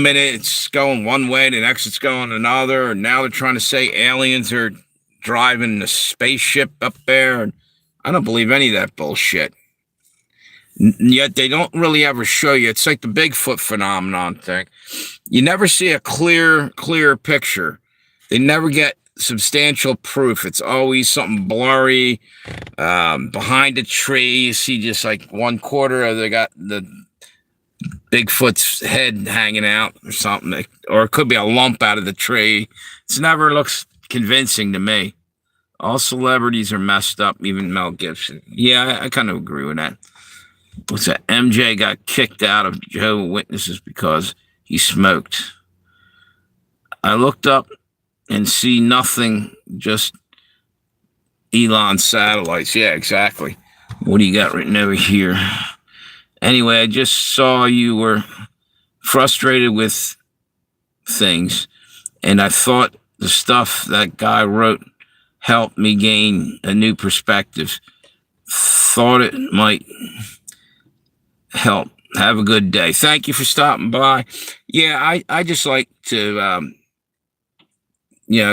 minute it's going one way, the next it's going another, and now they're trying to say aliens are driving the spaceship up there. And I don't believe any of that bullshit. Yet they don't really ever show you. It's like the Bigfoot phenomenon thing. You never see a clear picture. They never get substantial proof. It's always something blurry. Behind a tree, you see just like 1/4 of they got the Bigfoot's head hanging out or something. Or it could be a lump out of the tree. It never looks convincing to me. All celebrities are messed up, even Mel Gibson. Yeah, I kind of agree with that. what's that? MJ got kicked out of Jehovah's Witnesses because he smoked. I looked up and see nothing, just Elon satellites. Yeah, exactly. What do you got written over here? Anyway, I just saw you were frustrated with things, and I thought the stuff that guy wrote helped me gain a new perspective. Thought it might help. Have a good day. Thank you for stopping by. Yeah, I just like to,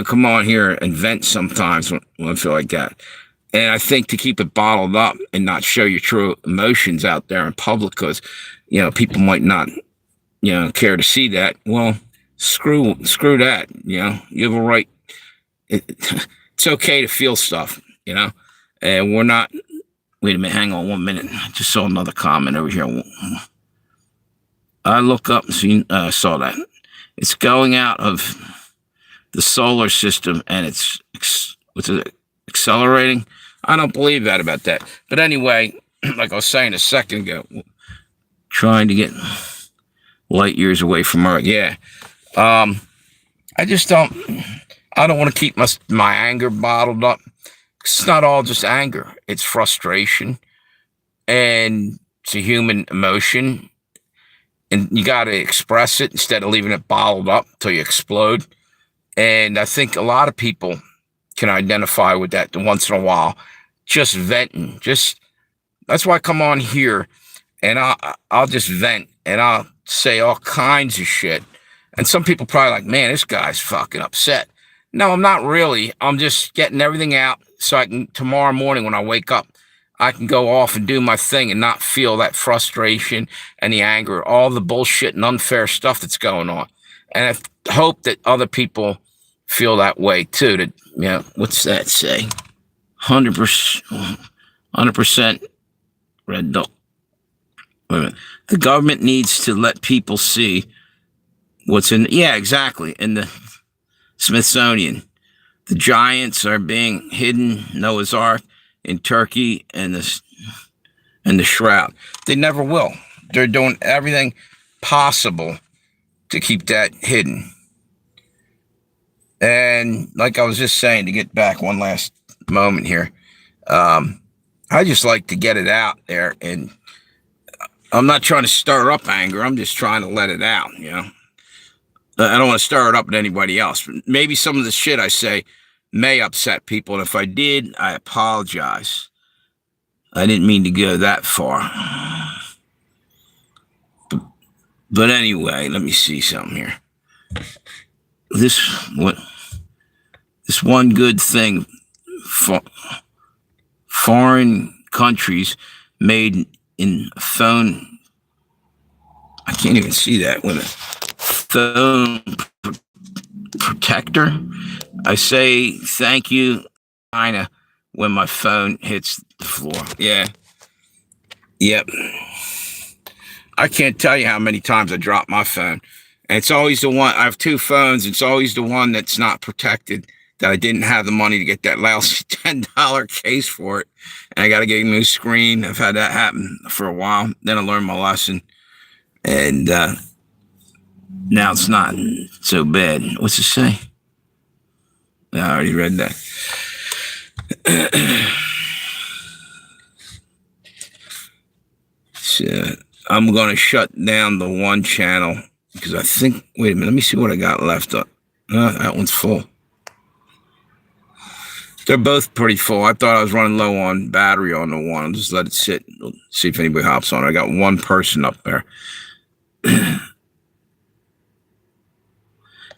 come on here and vent sometimes when I feel like that. And I think to keep it bottled up and not show your true emotions out there in public because, people might not, care to see that. Well, screw that. You have a right. It's okay to feel stuff, and we're not. Wait a minute, hang on 1 minute. I just saw another comment over here. I look up and saw that. It's going out of the solar system and it's accelerating. I don't believe that about that. But anyway, like I was saying a second ago, trying to get light years away from Earth. Yeah. I don't want to keep my anger bottled up. It's not all just anger. It's frustration, and it's a human emotion, and you got to express it instead of leaving it bottled up till you explode. And I think a lot of people can identify with that once in a while, just venting. That's why I come on here, and I'll just vent, and I'll say all kinds of shit. And some people probably like, man, this guy's fucking upset. No, I'm not really. I'm just getting everything out so I can, tomorrow morning when I wake up, I can go off and do my thing and not feel that frustration and the anger, all the bullshit and unfair stuff that's going on. And I hope that other people feel that way too. That, what's that say? 100% red dot. Wait a minute. The government needs to let people see what's in. Yeah, exactly. In the Smithsonian, the giants are being hidden. Noah's Ark in Turkey and the Shroud. They never will. They're doing everything possible to keep that hidden. And like I was just saying, to get back one last moment here, I just like to get it out there, and I'm not trying to stir up anger. I'm just trying to let it out. I don't want to stir it up with anybody else. Maybe some of the shit I say may upset people, and if I did, I apologize. I didn't mean to go that far. But anyway, let me see something here. This one good thing, foreign countries made in a phone. I can't even see that with a phone protector. I say thank you, China, when my phone hits the floor. Yeah. Yep. I can't tell you how many times I drop my phone. And it's always the one. I have two phones. It's always the one that's not protected, that I didn't have the money to get that lousy $10 case for it. And I got to get a new screen. I've had that happen for a while. Then I learned my lesson. And now it's not so bad. What's it say? I already read that. So I'm going to shut down the one channel because I think, wait a minute, let me see what I got left up. That one's full. They're both pretty full. I thought I was running low on battery on the one. I'll just let it sit. See if anybody hops on it. I got one person up there.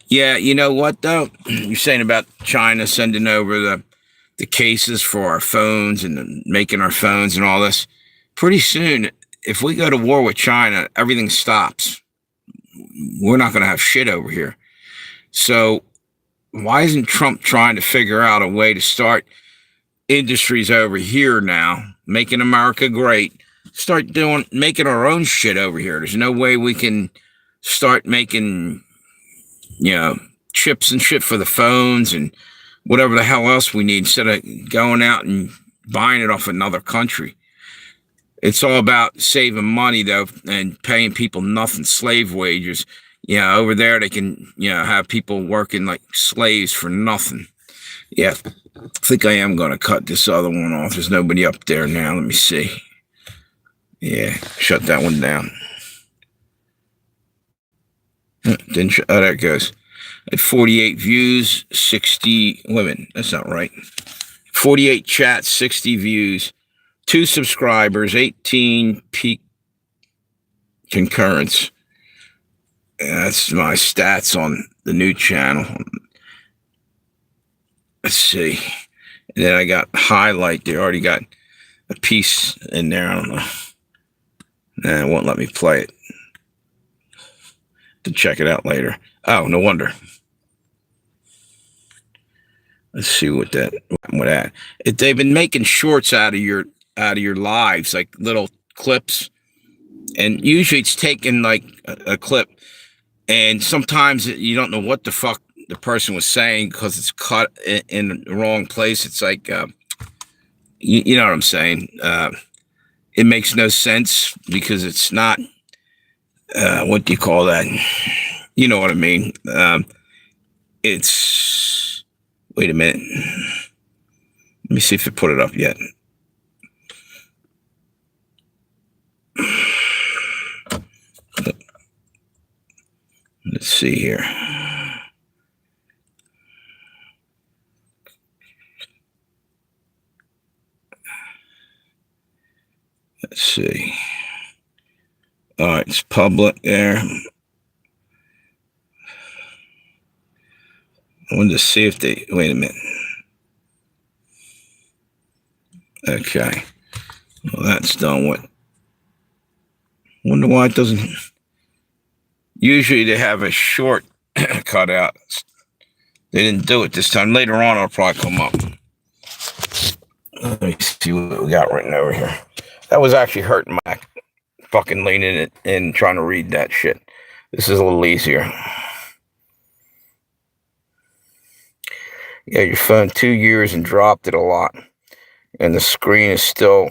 Yeah, you know what, though? You're saying about China sending over the cases for our phones and making our phones and all this. Pretty soon, if we go to war with China, everything stops. We're not going to have shit over here. So why isn't Trump trying to figure out a way to start industries over here now, making America great, start making our own shit over here? There's no way we can start making, chips and shit for the phones and whatever the hell else we need instead of going out and buying it off another country. It's all about saving money though and paying people nothing, slave wages. Yeah, over there they can, have people working like slaves for nothing. Yeah, I think I am going to cut this other one off. There's nobody up there now. Let me see. Yeah, shut that one down. Didn't oh, there it goes. At 48 views, 60 women. That's not right. 48 chats, 60 views, 2 subscribers, 18 peak concurrence. That's my stats on the new channel. Let's see. And then I got highlight. They already got a piece in there. I don't know. Nah, it won't let me play it. To check it out later. Oh, no wonder. Let's see what that. They've been making shorts out of your lives, like little clips, and usually it's taken like a clip, and sometimes you don't know what the fuck the person was saying because it's cut in the wrong place. It's like, you know what I'm saying? It makes no sense because it's not. What do you call that? You know what I mean? It's. Wait a minute. Let me see if it put it up yet. Let's see here. Let's see. All right, it's public there. I wanted to see if they. Wait a minute. Okay. Well, that's done. What? Wonder why it doesn't. Usually they have a short cut out. They didn't do it this time. Later on, it'll probably come up. Let me see what we got written over here. That was actually hurting my fucking leaning it and trying to read that shit. This is a little easier. Yeah, your phone 2 years and dropped it a lot. And the screen is still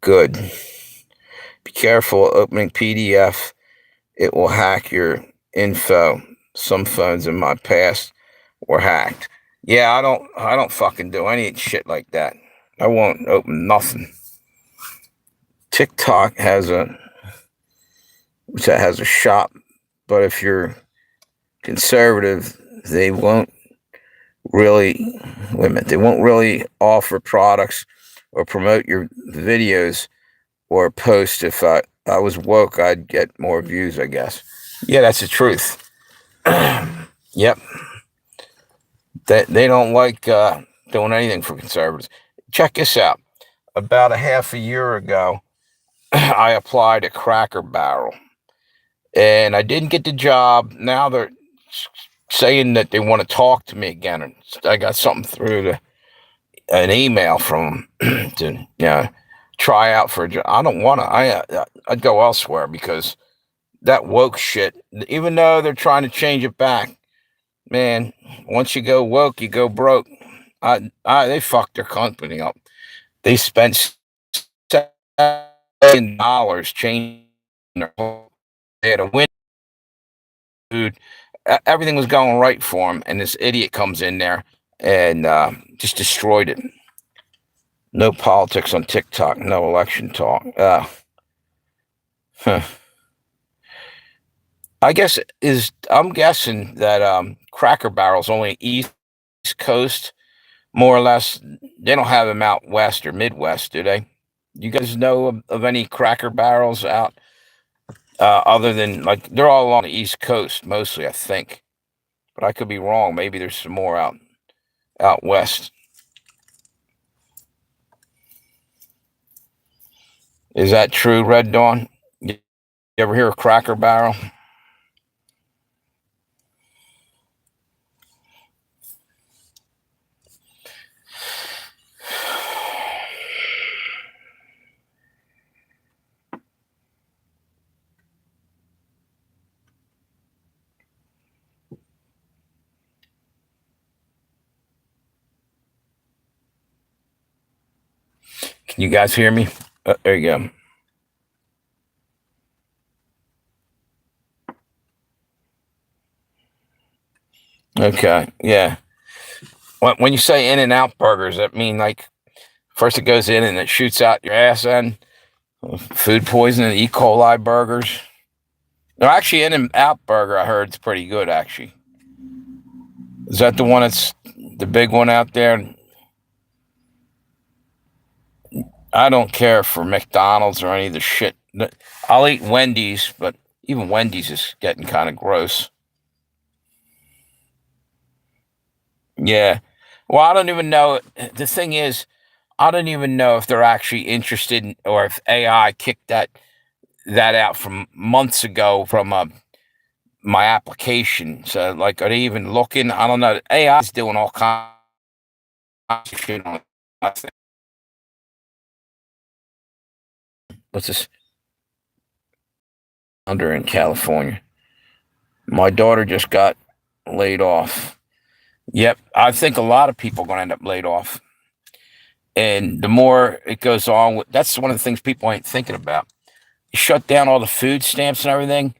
good. Be careful opening PDF. It will hack your info. Some phones in my past were hacked. Yeah, I don't fucking do any shit like that. I won't open nothing. TikTok has a shop, but if you're conservative, they won't really they won't really offer products or promote your videos or post. If I was woke, I'd get more views, I guess. Yeah, that's the truth. Yep. They don't like doing anything for conservatives. Check this out. About a half a year ago, I applied at Cracker Barrel, and I didn't get the job. Now they're saying that they want to talk to me again. I got something through an email from them to try out for a job. I don't want to. I'd go elsewhere because that woke shit. Even though they're trying to change it back, man. Once you go woke, you go broke. They fucked their company up. They spent $7 changing their whole. They had a win. Dude, everything was going right for him, and this idiot comes in there and just destroyed it. No politics on TikTok, no election talk. I'm guessing that Cracker Barrel's only East Coast, more or less. They don't have them out West or Midwest, do they? You guys know of any Cracker Barrels out other than, like, they're all along the East Coast mostly, I think. But I could be wrong. Maybe there's some more out West. Is that true, Red Dawn? You ever hear of Cracker Barrel? Can you guys hear me? There you go. Okay, yeah. When you say In and Out burgers, that mean like first it goes in and it shoots out your ass end? Food poisoning, E. coli burgers. No, actually, In and Out burger, I heard it's pretty good. Actually, is that the one that's the big one out there? I don't care for McDonald's or any of the shit. I'll eat Wendy's, but even Wendy's is getting kind of gross. Yeah. Well, I don't even know. The thing is, I don't even know if they're actually interested in, or if AI kicked that out from months ago from my application. So, like, are they even looking? I don't know. AI is doing all kinds of shit on. What's this? Under in California. My daughter just got laid off. Yep, I think a lot of people are going to end up laid off. And the more it goes on, that's one of the things people ain't thinking about. You shut down all the food stamps and everything,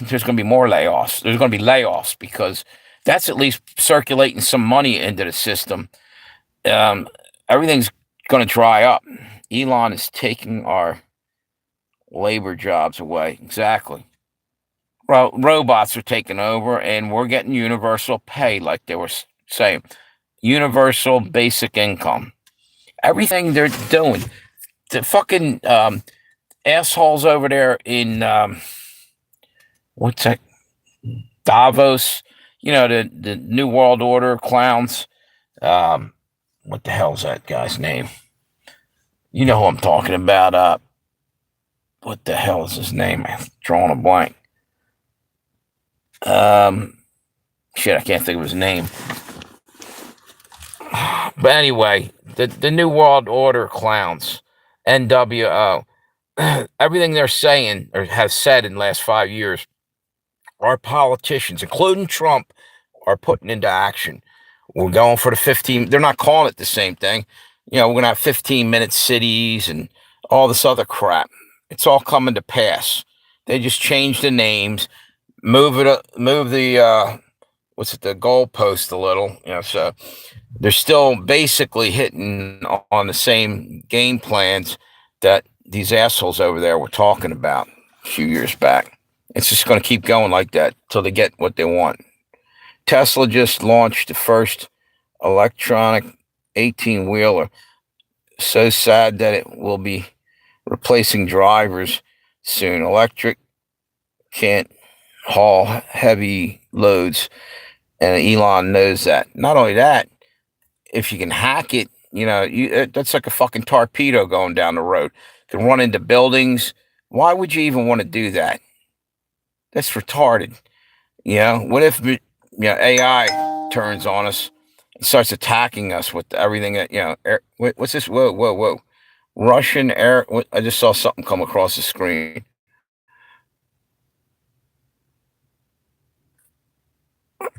there's going to be more layoffs. There's going to be layoffs because that's at least circulating some money into the system. Um, Everything's going to dry up. Elon is taking our labor jobs away. Exactly. Well, robots are taking over, and we're getting universal pay, like they were saying, universal basic income. Everything they're doing, the fucking assholes over there in what's that, Davos? The New World Order clowns. Um, what the hell's that guy's name? You know who I'm talking about. What the hell is his name? I'm drawing a blank. Um, Shit, I can't think of his name. But anyway, the New World Order clowns, NWO, everything they're saying or have said in the last 5 years, our politicians, including Trump, are putting into action. We're going for the 15. They're not calling it the same thing. We're going to have 15-minute cities and all this other crap. It's all coming to pass. They just changed the names, move the what's it, the goalpost a little. So they're still basically hitting on the same game plans that these assholes over there were talking about a few years back. It's just going to keep going like that till they get what they want. Tesla just launched the first electronic 18 wheeler. So sad that it will be replacing drivers soon. Electric can't haul heavy loads, and Elon knows that. Not only that, if you can hack it, that's like a fucking torpedo going down the road. It can run into buildings. Why would you even want to do that? That's retarded. What if AI turns on us and starts attacking us with everything that what's this? Whoa, whoa, whoa! Russian air. I just saw something come across the screen.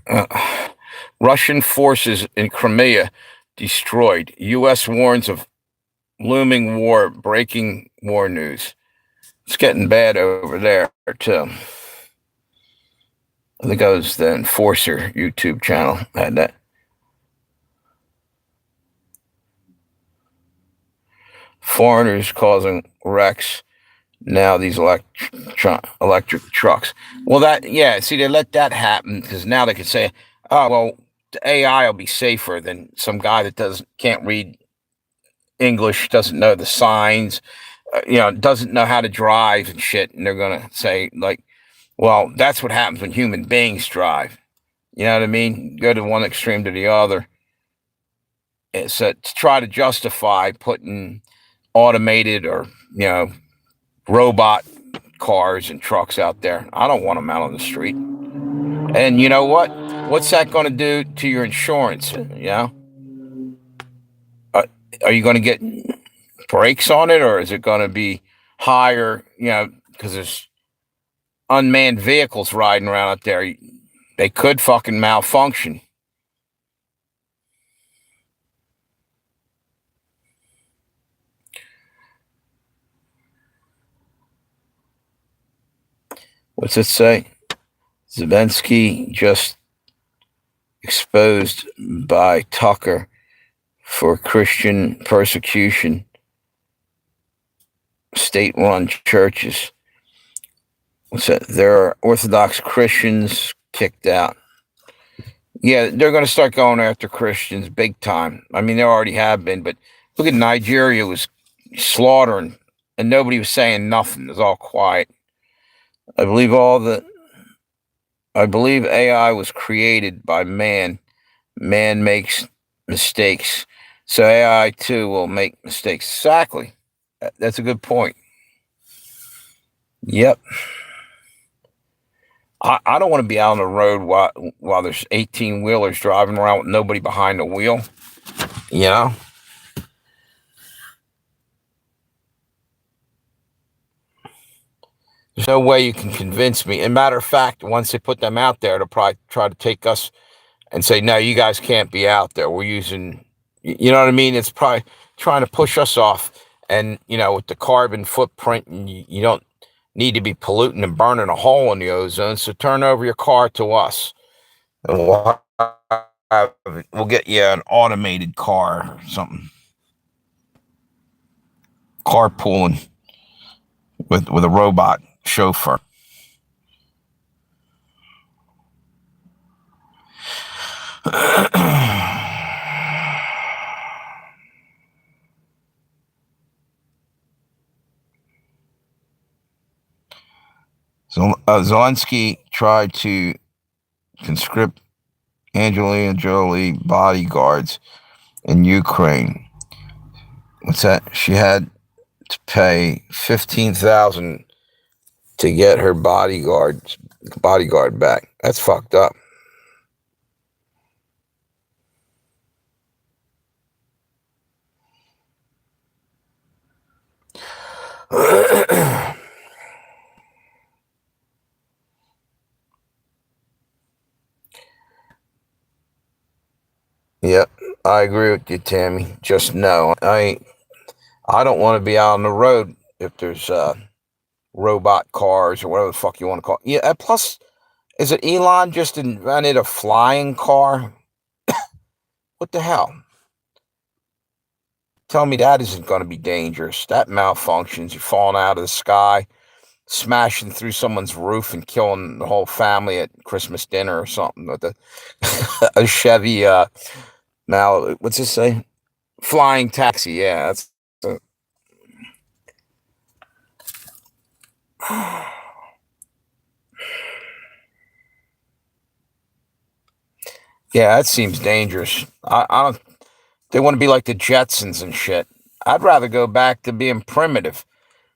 Uh, Russian forces in Crimea destroyed. U.S. warns of looming war. Breaking war news. It's getting bad over there too. I think it was the Enforcer YouTube channel had that. Foreigners causing wrecks. Now these electric trucks. Well, yeah. See, they let that happen because now they can say, "Oh, well, the AI will be safer than some guy that can't read English, doesn't know the signs, doesn't know how to drive and shit." And they're gonna say, like, "Well, that's what happens when human beings drive." You know what I mean? Go to one extreme to the other. It's to try to justify putting automated or robot cars and trucks out there. I don't want them out on the street. And you know what? What's that going to do to your insurance? Uh, are you going to get brakes on it, or is it going to be higher? Because there's unmanned vehicles riding around out there. They could fucking malfunction. What's it say? Zelensky just exposed by Tucker for Christian persecution, state-run churches. What's that? There are Orthodox Christians kicked out. Yeah, they're going to start going after Christians big time. I mean, they already have been, but look at Nigeria was slaughtering, and nobody was saying nothing. It was all quiet. I believe AI was created by man. Man makes mistakes, so AI too will make mistakes. Exactly. That's a good point. Yep. I don't want to be out on the road while there's 18 wheelers driving around with nobody behind the wheel. You know? There's no way you can convince me. As a matter of fact, once they put them out there, they'll probably try to take us and say, no, you guys can't be out there. We're using, you know what I mean? It's probably trying to push us off. And, with the carbon footprint, and you don't need to be polluting and burning a hole in the ozone. So turn over your car to us. And we'll get you an automated car or something. Carpooling with a robot chauffeur. So Zelensky tried to conscript Angelina Jolie bodyguards in Ukraine. What's that? She had to pay $15,000 to get her bodyguard back. That's fucked up. Yep, I agree with you, Tammy. Just no, I don't want to be out on the road if there's robot cars or whatever the fuck you want to call it. Yeah, plus, is it Elon just invented a flying car? What the hell? Tell me that isn't going to be dangerous. That malfunctions. You're falling out of the sky, smashing through someone's roof and killing the whole family at Christmas dinner or something with a Chevy. Now, what's this say? Flying taxi. Yeah, that's. Yeah, that seems dangerous. I don't. They want to be like the Jetsons and shit. I'd rather go back to being primitive.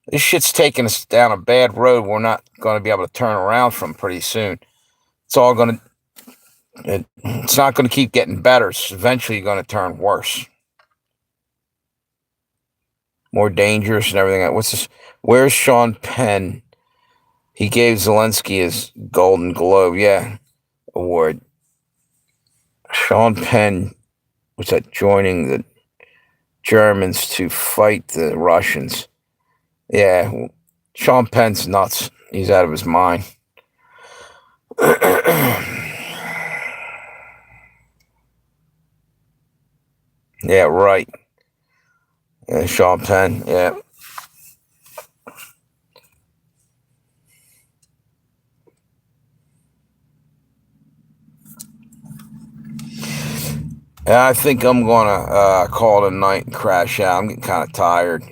This shit's taking us down a bad road we're not going to be able to turn around from pretty soon. It's all going to. It's not going to keep getting better. It's eventually going to turn worse, more dangerous, and everything. What's this? Where's Sean Penn? He gave Zelensky his Golden Globe, award. Sean Penn was joining the Germans to fight the Russians. Yeah, Sean Penn's nuts. He's out of his mind. Yeah, right. Yeah, Sean Penn, yeah. I think I'm gonna call it a night and crash out. I'm getting kind of tired.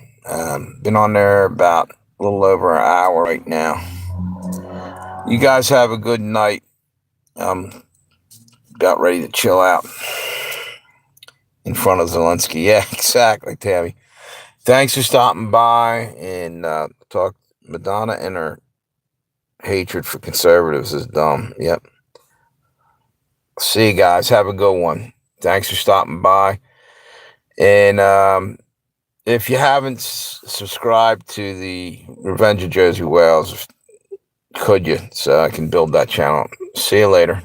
Been on there about a little over an hour right now. You guys have a good night. I'm about ready to chill out in front of Zelensky. Yeah, exactly, Tammy. Thanks for stopping by and talk. Madonna and her hatred for conservatives is dumb. Yep. See you guys. Have a good one. Thanks for stopping by. And if you haven't subscribed to the Revenge of Josey Wales, could you? So I can build that channel. See you later.